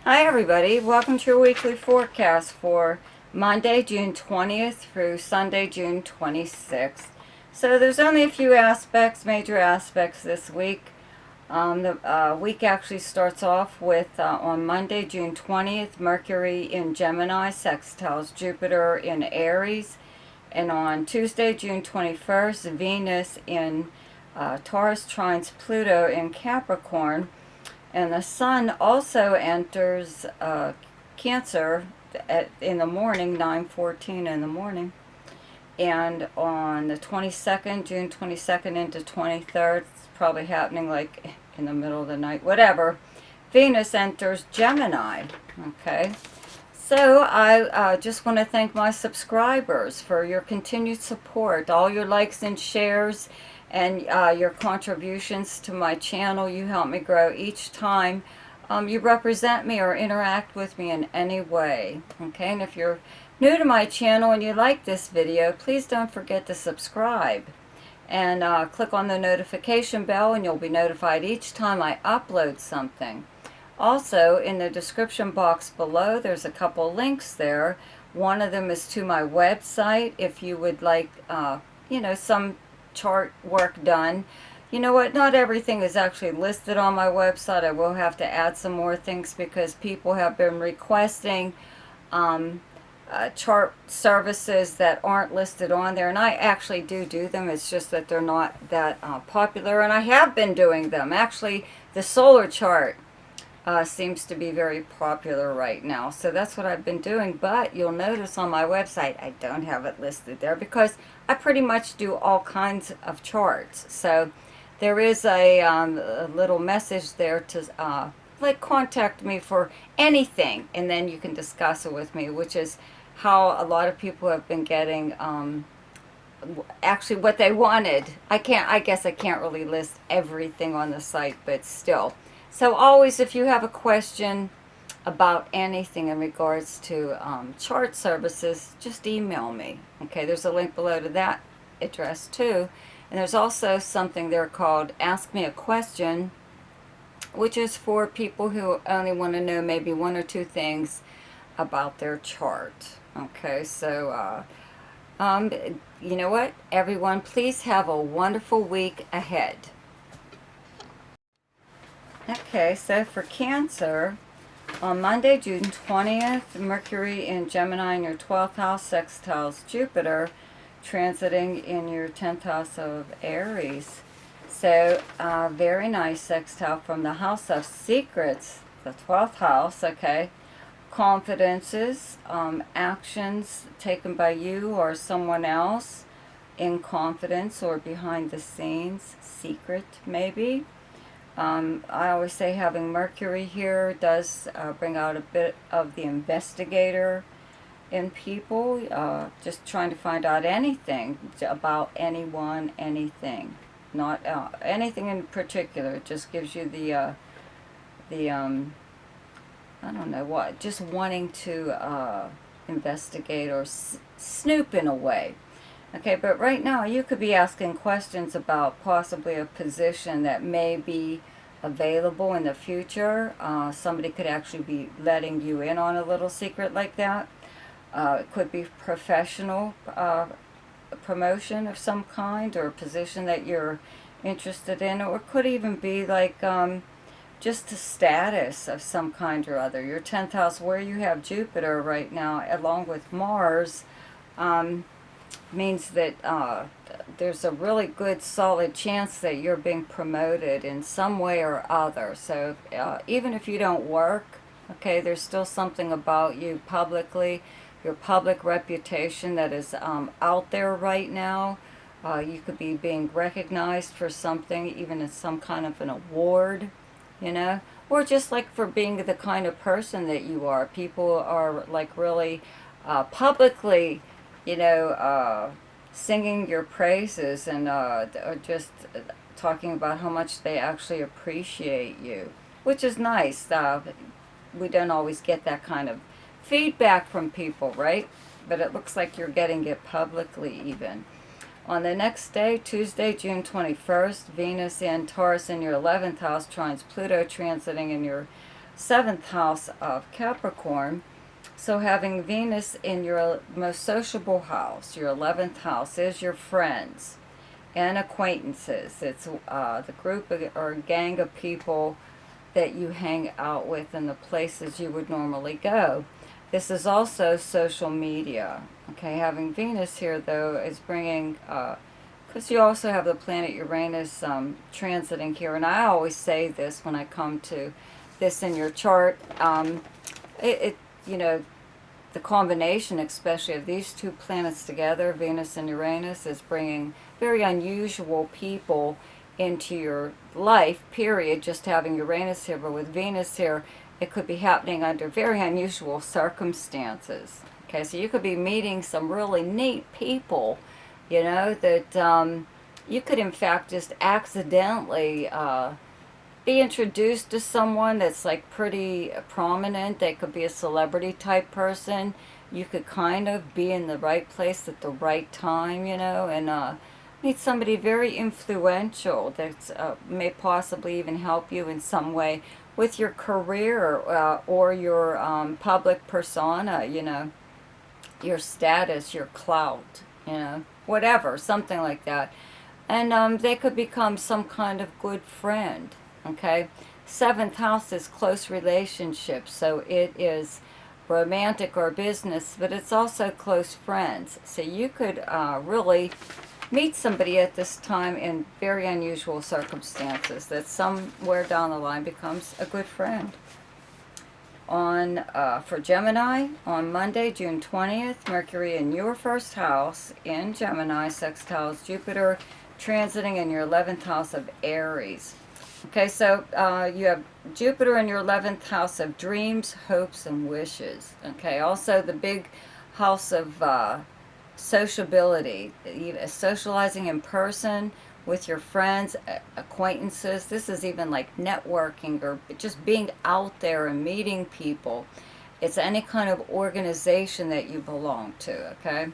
Hi everybody, welcome to your weekly forecast for Monday, June 20th through Sunday, June 26th. So there's only a few major aspects this week. The week actually starts off with, on Monday, June 20th, Mercury in Gemini sextiles Jupiter in Aries. And on Tuesday, June 21st, Venus in Taurus trines Pluto in Capricorn. And the sun also enters Cancer in the morning, 9:14 in the morning. And on the 22nd, June 22nd into 23rd, it's probably happening like in the middle of the night, whatever, Venus enters Gemini. Okay. So I just want to thank my subscribers for your continued support, all your likes and shares, and your contributions to my channel. You help me grow each time you represent me or interact with me in any way. Okay, and if you're new to my channel and you like this video, please don't forget to subscribe. And click on the notification bell and you'll be notified each time I upload something. Also, in the description box below, there's a couple links there. One of them is to my website if you would like, some chart work done. You know what? Not everything is actually listed on my website. I will have to add some more things because people have been requesting chart services that aren't listed on there, and I actually do them. It's just that they're not that popular, and I have been doing them. Actually, the solar chart seems to be very popular right now. So that's what I've been doing. But you'll notice on my website, I don't have it listed there because I pretty much do all kinds of charts. So there is a little message there to contact me for anything, and then you can discuss it with me, which is how a lot of people have been getting actually what they wanted. I guess I can't really list everything on the site, but still. So always, if you have a question about anything in regards to chart services, just email me. Okay, there's a link below to that address too. And there's also something there called Ask Me a Question, which is for people who only want to know maybe one or two things about their chart. Okay, so you know what, everyone, please have a wonderful week ahead. Okay, so for Cancer, on Monday, June 20th, Mercury in Gemini in your 12th house sextiles Jupiter, transiting in your 10th house of Aries. So, very nice sextile from the house of secrets, the 12th house, okay. Confidences, actions taken by you or someone else in confidence or behind the scenes, secret maybe. I always say having Mercury here does bring out a bit of the investigator in people, just trying to find out anything about anyone, anything, not anything in particular. It just gives you the I don't know what, just wanting to investigate or snoop in a way. Okay, but right now you could be asking questions about possibly a position that may be available in the future. Somebody could actually be letting you in on a little secret like that. It could be professional promotion of some kind, or a position that you're interested in, or it could even be like just a status of some kind or other. Your 10th house, where you have Jupiter right now along with Mars, means that there's a really good solid chance that you're being promoted in some way or other. So even if you don't work, okay, there's still something about you publicly, your public reputation that is out there right now. You could be being recognized for something, even in some kind of an award, or just like for being the kind of person that you are. People are like really publicly, singing your praises and or just talking about how much they actually appreciate you, which is nice. We don't always get that kind of feedback from people, right? But it looks like you're getting it publicly even. On the next day, Tuesday, June 21st, Venus in Taurus in your 11th house trines Pluto, transiting in your 7th house of Capricorn. So having Venus in your most sociable house, your 11th house, is your friends and acquaintances. It's the group or gang of people that you hang out with and the places you would normally go. This is also social media. Okay, having Venus here, though, is bringing, because you also have the planet Uranus transiting here, and I always say this when I come to this in your chart, you know, the combination, especially of these two planets together, Venus and Uranus, is bringing very unusual people into your life, period. Just having Uranus here, but with Venus here, it could be happening under very unusual circumstances. Okay, so you could be meeting some really neat people, you know, that you could in fact just accidentally be introduced to someone that's like pretty prominent. They could be a celebrity type person. You could kind of be in the right place at the right time, you know, and meet somebody very influential that may possibly even help you in some way with your career or your public persona, you know, your status, your clout, you know, whatever, something like that. And they could become some kind of good friend, okay? 7th house is close relationships, so it is romantic or business, but it's also close friends. So you could really meet somebody at this time in very unusual circumstances that somewhere down the line becomes a good friend. For Gemini, on Monday, June 20th, Mercury in your first house in Gemini sextiles Jupiter, transiting in your 11th house of Aries. Okay, so you have Jupiter in your 11th house of dreams, hopes, and wishes. Okay, also the big house of sociability, socializing in person with your friends, acquaintances. This is even like networking or just being out there and meeting people. It's any kind of organization that you belong to, okay?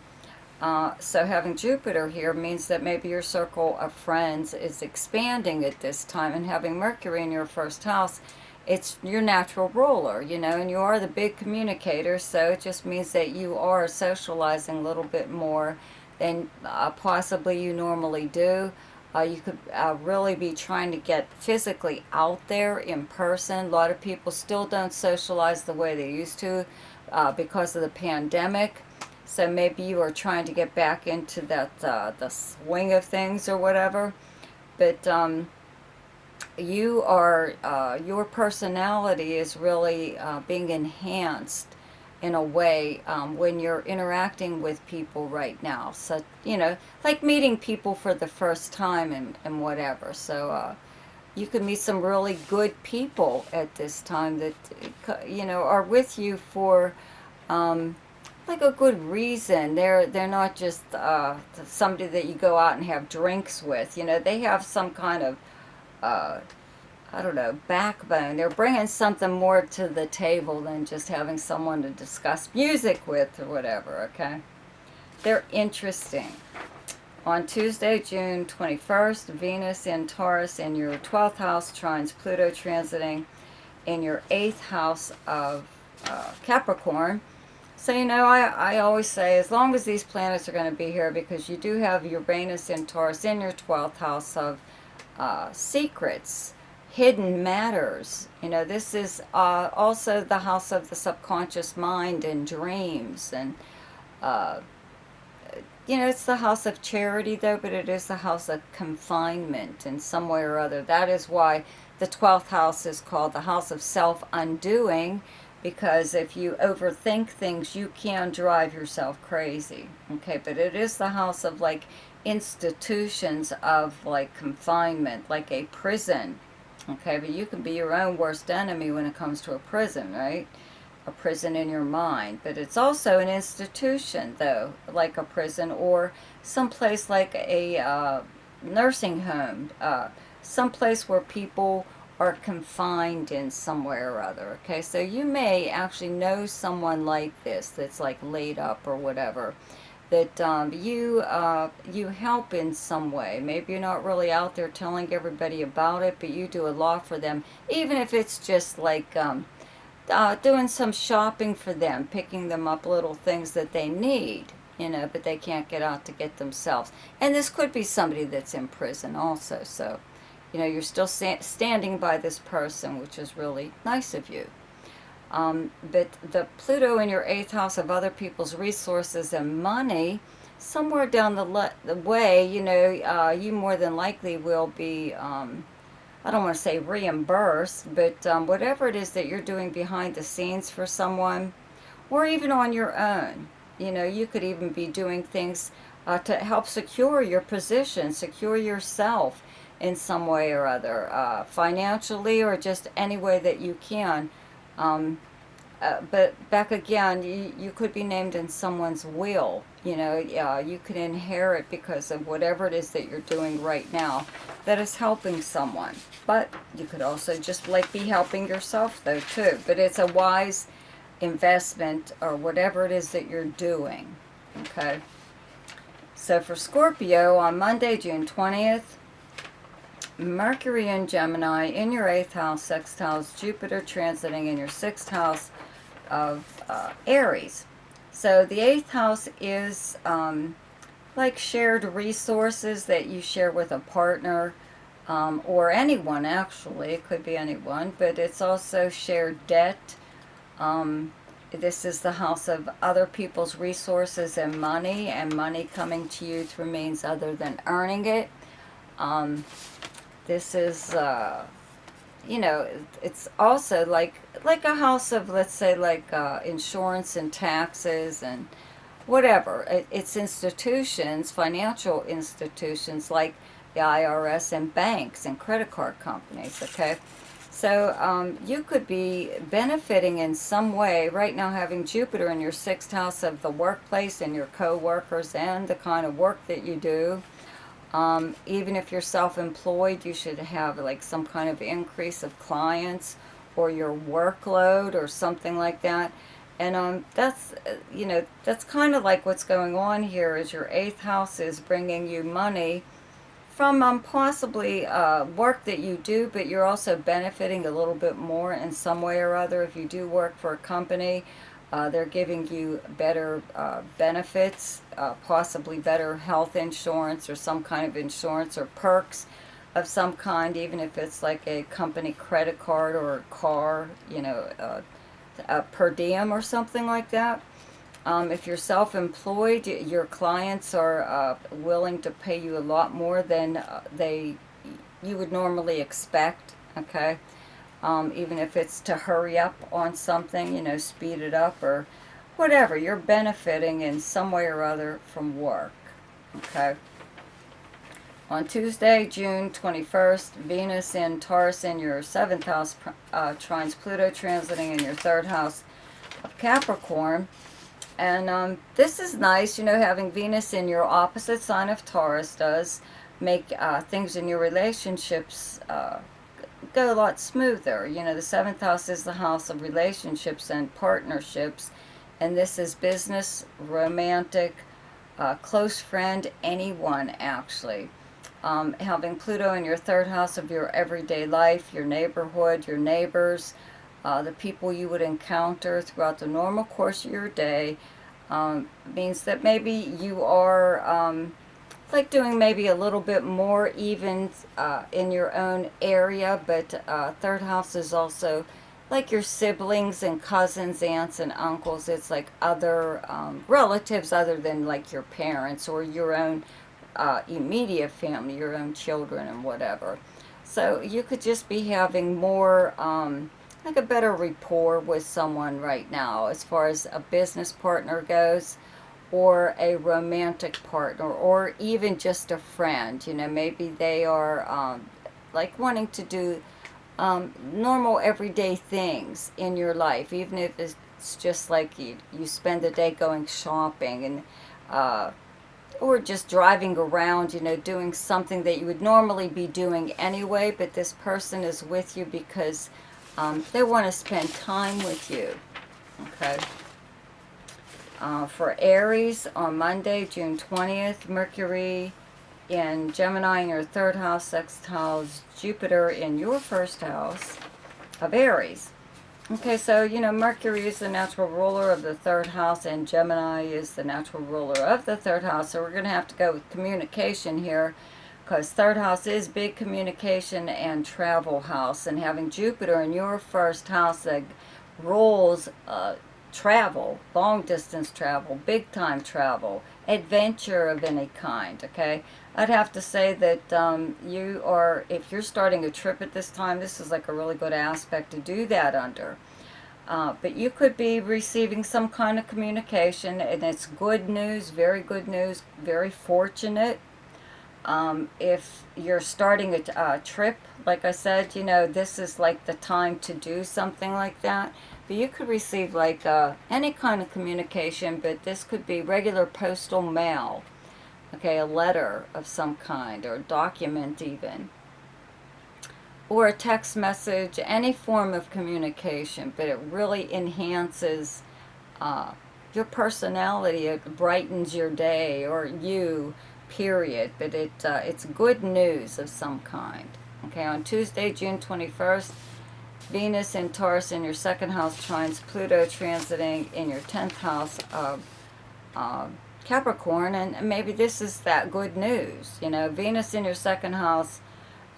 So having Jupiter here means that maybe your circle of friends is expanding at this time, and having Mercury in your first house, it's your natural ruler, you know, and you are the big communicator, so it just means that you are socializing a little bit more than possibly you normally do. You could really be trying to get physically out there in person. A lot of people still don't socialize the way they used to because of the pandemic. So maybe you are trying to get back into that the swing of things or whatever. But you are your personality is really being enhanced in a way when you're interacting with people right now. So, you know, like meeting people for the first time and whatever. So you can meet some really good people at this time that, you know, are with you for like a good reason. They're not just somebody that you go out and have drinks with. You know, they have some kind of I don't know, backbone. They're bringing something more to the table than just having someone to discuss music with or whatever, okay? They're interesting. On Tuesday, June 21st, Venus in Taurus in your 12th house trines Pluto transiting in your 8th house of Capricorn. So, you know, I always say, as long as these planets are going to be here, because you do have Uranus in Taurus in your 12th house of secrets, hidden matters. You know, this is also the house of the subconscious mind and dreams. And, you know, it's the house of charity, though, but it is the house of confinement in some way or other. That is why the 12th house is called the house of self-undoing, because if you overthink things, you can drive yourself crazy. Okay, but it is the house of, like, institutions of, like, confinement, like a prison. Okay, but you can be your own worst enemy when it comes to a prison, right? A prison in your mind. But it's also an institution, though, like a prison, or someplace like a nursing home, someplace where people are confined in somewhere or other. Okay, so you may actually know someone like this that's like laid up or whatever, that you help in some way. Maybe you're not really out there telling everybody about it, but you do a lot for them, even if it's just like doing some shopping for them, picking them up little things that they need, but they can't get out to get themselves. And this could be somebody that's in prison also. So, you're still standing by this person, which is really nice of you. But the Pluto in your 8th house of other people's resources and money, somewhere down the way, you more than likely will be, I don't want to say reimbursed, but whatever it is that you're doing behind the scenes for someone, or even on your own. You could even be doing things to help secure your position, secure yourself in some way or other, financially or just any way that you can. But back again, you could be named in someone's will. You could inherit because of whatever it is that you're doing right now that is helping someone. But you could also just be helping yourself though too. But it's a wise investment or whatever it is that you're doing. Okay. So for Scorpio, on Monday, June 20th, Mercury in Gemini in your 8th house, sextiles Jupiter transiting in your 6th house of Aries. So the 8th house is like shared resources that you share with a partner, or anyone actually. It could be anyone, but it's also shared debt. This is the house of other people's resources and money coming to you through means other than earning it. This is, it's also like a house of, let's say, insurance and taxes and whatever. It's institutions, financial institutions like the IRS and banks and credit card companies, okay? So you could be benefiting in some way right now, having Jupiter in your 6th house of the workplace and your co-workers and the kind of work that you do. Even if you're self-employed, you should have some kind of increase of clients or your workload or something like that. And that's kind of like what's going on here is your 8th house is bringing you money from possibly work that you do, but you're also benefiting a little bit more in some way or other. If you do work for a company, they're giving you better benefits, possibly better health insurance or some kind of insurance or perks of some kind, even if it's like a company credit card or a car, per diem or something like that. If you're self-employed, your clients are willing to pay you a lot more than you would normally expect, okay? Even if it's to hurry up on something, speed it up or whatever. You're benefiting in some way or other from work, okay? On Tuesday, June 21st, Venus in Taurus in your 7th house trines Pluto transiting in your 3rd house of Capricorn. And this is nice, having Venus in your opposite sign of Taurus does make things in your relationships go a lot smoother. The 7th house is the house of relationships and partnerships, and this is business, romantic, close friend, anyone actually. Having Pluto in your 3rd house of your everyday life, your neighborhood, your neighbors, the people you would encounter throughout the normal course of your day, means that maybe you are doing maybe a little bit more even in your own area, but 3rd house is also like your siblings and cousins, aunts and uncles. It's like other relatives other than like your parents or your own immediate family, your own children and whatever. So you could just be having more like a better rapport with someone right now as far as a business partner goes, or a romantic partner, or even just a friend. Maybe they are like wanting to do normal everyday things in your life, even if it's just like you spend the day going shopping and or just driving around, doing something that you would normally be doing anyway, but this person is with you because they want to spend time with you, okay? For Aries, on Monday, June 20th, Mercury in Gemini in your 3rd house sextiles Jupiter in your 1st house of Aries. Okay, so, you know, Mercury is the natural ruler of the third house, and Gemini is the natural ruler of the third house. So we're going to have to go with communication here, because third house is big communication and travel house. And having Jupiter in your first house that rules travel, long distance travel, big time travel, adventure of any kind, okay? I'd have to say that you are, if you're starting a trip at this time, this is like a really good aspect to do that under. But you could be receiving some kind of communication, and it's good news, very fortunate. If you're starting a trip, like I said, you know, this is like the time to do something like that. But you could receive like any kind of communication, but this could be regular postal mail. Okay, a letter of some kind, or a document even, or a text message, any form of communication, but it really enhances your personality. It brightens your day, or you, period. But it's good news of some kind. Okay, on Tuesday, June 21st, Venus in Taurus in your second house trines Pluto transiting in your 10th house of Capricorn, and maybe this is that good news. You know, Venus in your second house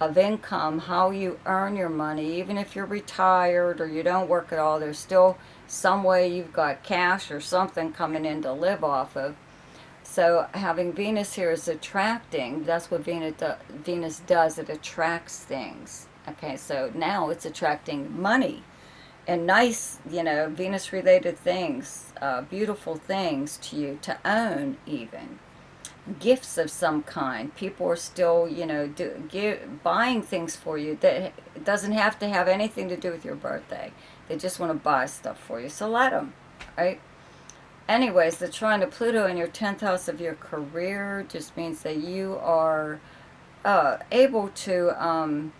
of income, how you earn your money. Even if you're retired or you don't work at all, there's still some way you've got cash or something coming in to live off of. So having Venus here is attracting. That's what Venus does. It attracts things. Okay, so now it's attracting money and nice, you know, Venus-related things, beautiful things to you to own even. Gifts of some kind. People are still, you know, buying things for you that doesn't have to have anything to do with your birthday. They just want to buy stuff for you, so let them, right? Anyways, the trine of Pluto in your 10th house of your career just means that you are able to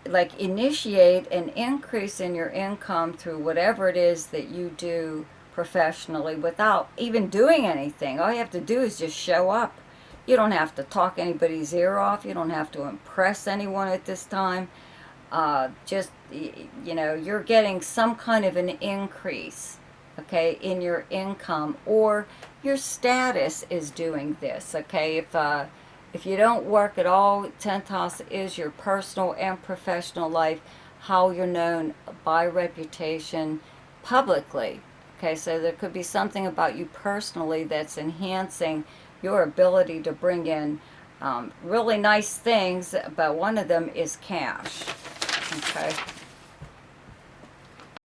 like initiate an increase in your income through whatever it is that you do professionally without even doing anything. All you have to do is just show up. You don't have to talk anybody's ear off. You don't have to impress anyone at this time. Just, you know, you're getting some kind of an increase, okay, in your income, or your status is doing this, okay? If you don't work at all, 10th house is your personal and professional life, how you're known by reputation publicly. Okay, so there could be something about you personally that's enhancing your ability to bring in really nice things, but one of them is cash. Okay.